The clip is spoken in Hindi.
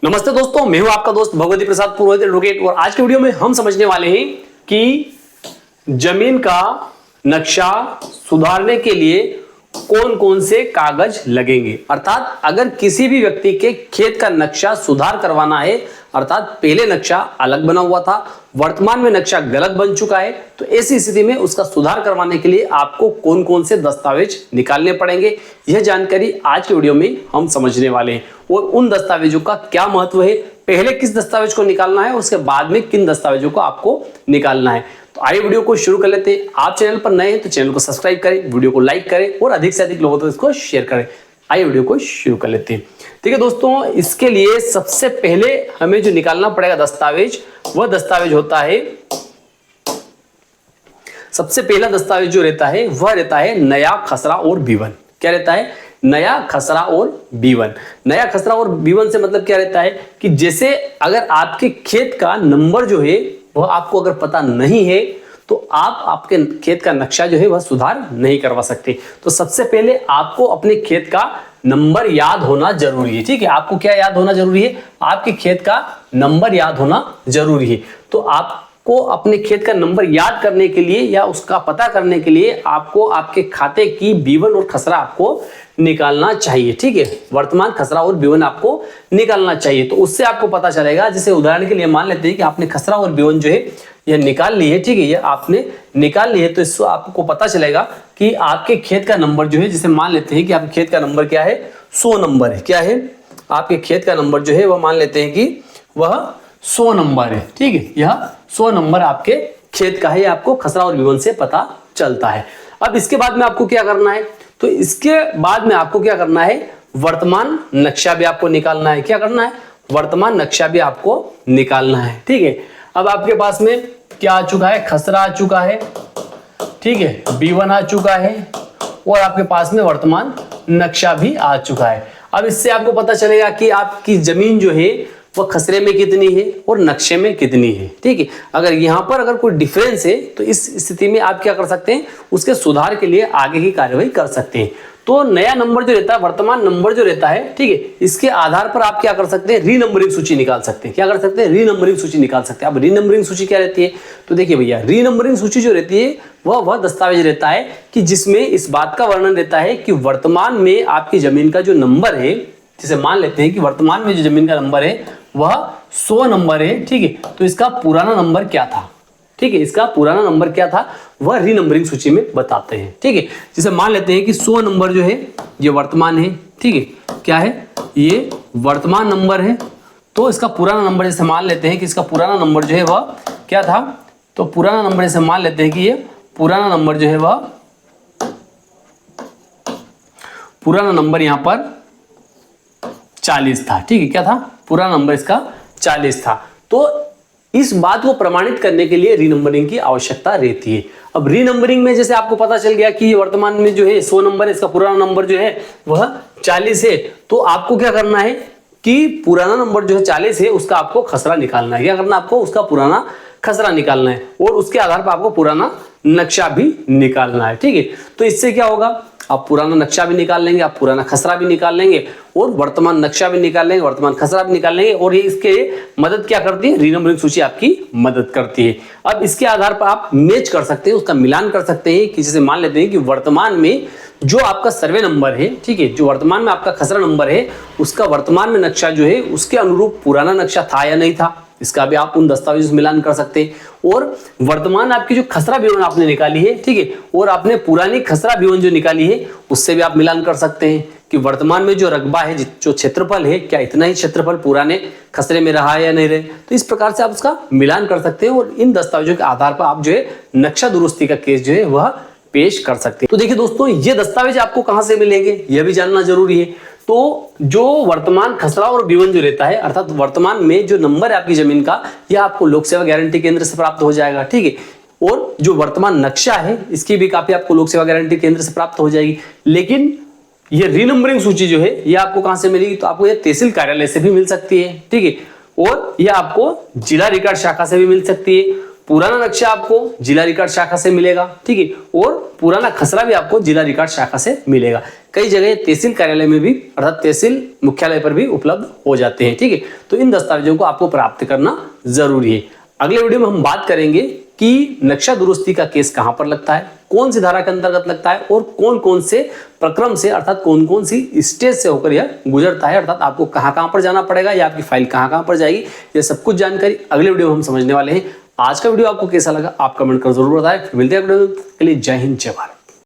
नमस्ते दोस्तों, मैं हूं आपका दोस्त भगवती प्रसाद पुरोहित एडवोकेट। और आज के वीडियो में हम समझने वाले हैं कि जमीन का नक्शा सुधारने के लिए कौन कौन से कागज लगेंगे। अर्थात अगर किसी भी व्यक्ति के खेत का नक्शा सुधार करवाना है, अर्थात पहले नक्शा अलग बना हुआ था, वर्तमान में नक्शा गलत बन चुका है, तो ऐसी स्थिति में उसका सुधार करवाने के लिए आपको कौन कौन से दस्तावेज निकालने पड़ेंगे, यह जानकारी आज के वीडियो में हम समझने वाले हैं। और उन दस्तावेजों का क्या महत्व है, पहले किस दस्तावेज को निकालना है, उसके बाद में किन दस्तावेजों को आपको निकालना है। तो आइए वीडियो को शुरू कर लेते हैं। आप चैनल पर नए हैं तो चैनल को सब्सक्राइब करें, वीडियो को लाइक करें और अधिक से अधिक लोगों तक इसको शेयर करें। आइए वीडियो को शुरू कर लेते हैं। ठीक है दोस्तों, इसके लिए सबसे पहले हमें जो निकालना पड़ेगा दस्तावेज, वह दस्तावेज होता है, सबसे पहला दस्तावेज जो रहता है वह रहता है नया खसरा और B1। क्या रहता है? नया खसरा और B1। नया खसरा और B1 से मतलब क्या रहता है कि जैसे अगर आपके खेत का नंबर जो है वह आपको अगर पता नहीं है तो आप आपके खेत का नक्शा जो है वह सुधार नहीं करवा सकते। तो सबसे पहले आपको अपने खेत का नंबर याद होना जरूरी है। ठीक है, आपको क्या याद होना जरूरी है? आपके खेत का नंबर याद होना जरूरी है। तो आपको अपने खेत का नंबर याद करने के लिए या उसका पता करने के लिए आपको आपके खाते की B1 और खसरा आपको निकालना चाहिए। ठीक है, वर्तमान खसरा और B1 आपको निकालना चाहिए। तो उससे आपको पता चलेगा, जैसे उदाहरण के लिए मान लेते हैं कि आपने खसरा और B1 जो है यह निकाल ली है। ठीक है, ये आपने निकाल ली है, तो इससे आपको पता चलेगा कि आपके खेत का नंबर जो है, जैसे मान लेते हैं कि आपके खेत का नंबर क्या है, 100 नंबर है। क्या है? आपके खेत का नंबर जो है वह मान लेते हैं कि वह 100 नंबर है। ठीक है, यह 100 नंबर आपके खेत का है, आपको खसरा और B1 से पता चलता है। अब इसके बाद में आपको क्या करना है? तो इसके बाद में आपको क्या करना है, वर्तमान नक्शा भी आपको निकालना है। क्या करना है? वर्तमान नक्शा भी आपको निकालना है। ठीक है, अब आपके पास में क्या आ चुका है? खसरा आ चुका है, ठीक है, B1 आ चुका है और आपके पास में वर्तमान नक्शा भी आ चुका है। अब इससे आपको पता चलेगा कि आपकी जमीन जो है वह खसरे में कितनी है और नक्शे में कितनी है। ठीक है, अगर यहाँ पर अगर कोई डिफरेंस है तो इस स्थिति में आप क्या कर सकते हैं, उसके सुधार के लिए आगे की कार्यवाही कर सकते हैं। तो नया नंबर जो रहता है, वर्तमान नंबर जो रहता है, ठीक है, इसके आधार पर आप क्या कर सकते हैं, रीनंबरिंग सूची निकाल सकते हैं। क्या कर सकते हैं? रीनंबरिंग सूची निकाल सकते हैं। अब रीनंबरिंग सूची क्या रहती है? तो देखिए भैया, रीनंबरिंग सूची जो रहती है वह दस्तावेज रहता है कि जिसमें इस बात का वर्णन रहता है कि वर्तमान में आपकी जमीन का जो नंबर है, जैसे मान लेते हैं कि वर्तमान में जो जमीन का नंबर है वह 100 नंबर है। ठीक है, तो इसका पुराना नंबर क्या था? ठीक है, इसका पुराना नंबर क्या था वह रीनंबरिंग सूची में बताते हैं। ठीक है, जैसे मान लेते हैं कि 100 नंबर जो है ये वर्तमान है। ठीक है, क्या है? ये वर्तमान नंबर है। तो इसका पुराना नंबर जैसे मान लेते हैं कि इसका पुराना नंबर जो है वह क्या था, तो पुराना नंबर जैसे मान लेते हैं कि ये पुराना नंबर जो है वह पुराना नंबर यहां पर 40 था। ठीक है, क्या था? पुराना नंबर इसका 40 था। तो इस बात को प्रमाणित करने के लिए रीनंबरिंग की आवश्यकता रहती है। अब रीनंबरिंग में जैसे आपको पता चल गया कि वर्तमान में जो है 100 नंबर है, इसका पुराना नंबर जो है वह 40 है, तो आपको क्या करना है कि पुराना नंबर जो है 40 है उसका आपको खसरा निकालना है। क्या करना है आपको? उसका पुराना खसरा निकालना है और उसके आधार पर आपको पुराना नक्शा भी निकालना है। ठीक है, तो इससे क्या होगा, आप पुराना नक्शा भी निकाल लेंगे, आप पुराना खसरा भी निकाल लेंगे और वर्तमान नक्शा भी निकाल लेंगे, वर्तमान खसरा भी निकाल लेंगे। और ये इसके मदद क्या करती है? रीनंबरिंग सूची आपकी मदद करती है। अब इसके आधार पर आप मैच कर सकते हैं, उसका मिलान कर सकते हैं कि जैसे मान लेते हैं कि वर्तमान में जो आपका सर्वे नंबर है, ठीक है, जो वर्तमान में आपका खसरा नंबर है, उसका वर्तमान में नक्शा जो है उसके अनुरूप पुराना नक्शा था या नहीं था, इसका भी आप उन दस्तावेजों से मिलान कर सकते हैं। और वर्तमान आपकी जो खसरा B1 आपने निकाली है, ठीक है, और आपने पुरानी खसरा B1 जो निकाली है उससे भी आप मिलान कर सकते हैं कि वर्तमान में जो रकबा है, जो क्षेत्रफल है, क्या इतना ही क्षेत्रफल पुराने खसरे में रहा है या नहीं रहे। तो इस प्रकार से आप उसका मिलान कर सकते हैं और इन दस्तावेजों के आधार पर आप जो है नक्शा दुरुस्ती का केस जो है वह पेश कर सकते हैं। तो देखिए दोस्तों, ये दस्तावेज आपको कहां से मिलेंगे यह भी जानना जरूरी है। तो जो वर्तमान खसरा और B1 जो रहता है, अर्थात वर्तमान में जो नंबर है आपकी जमीन का, यह आपको लोक सेवा गारंटी केंद्र से प्राप्त हो जाएगा। ठीक है, और जो वर्तमान नक्शा है इसकी भी काफी आपको लोक सेवा गारंटी केंद्र से प्राप्त हो जाएगी। लेकिन ये रीनंबरिंग सूची जो है ये आपको कहां से मिलेगी? तो आपको ये तहसील कार्यालय से भी मिल सकती है। ठीक है, और यह आपको जिला रिकॉर्ड शाखा से भी मिल सकती है, पुराना नक्शा आपको जिला रिकॉर्ड शाखा से मिलेगा, ठीक है, और पुराना खसरा भी आपको जिला रिकॉर्ड शाखा से मिलेगा। कई जगह तहसील कार्यालय में भी अर्थात तहसील मुख्यालय पर भी उपलब्ध हो जाते हैं, ठीक है। तो इन दस्तावेजों को आपको प्राप्त करना जरूरी है। अगले वीडियो में हम बात करेंगे कि नक्शा दुरुस्ती का केस कहां पर लगता है, कौन सी धारा के अंतर्गत लगता है और कौन कौन से प्रक्रम से अर्थात कौन कौन सी स्टेज से होकर यह गुजरता है, अर्थात आपको कहां कहां पर जाना पड़ेगा या आपकी फाइल कहां कहां पर जाएगी, यह सब कुछ जानकारी अगले वीडियो में हम समझने वाले हैं। आज का वीडियो आपको कैसा लगा आप कमेंट कर जरूर बताएं। मिलते हैं अगले वीडियो के लिए। जय हिंद, जय भारत।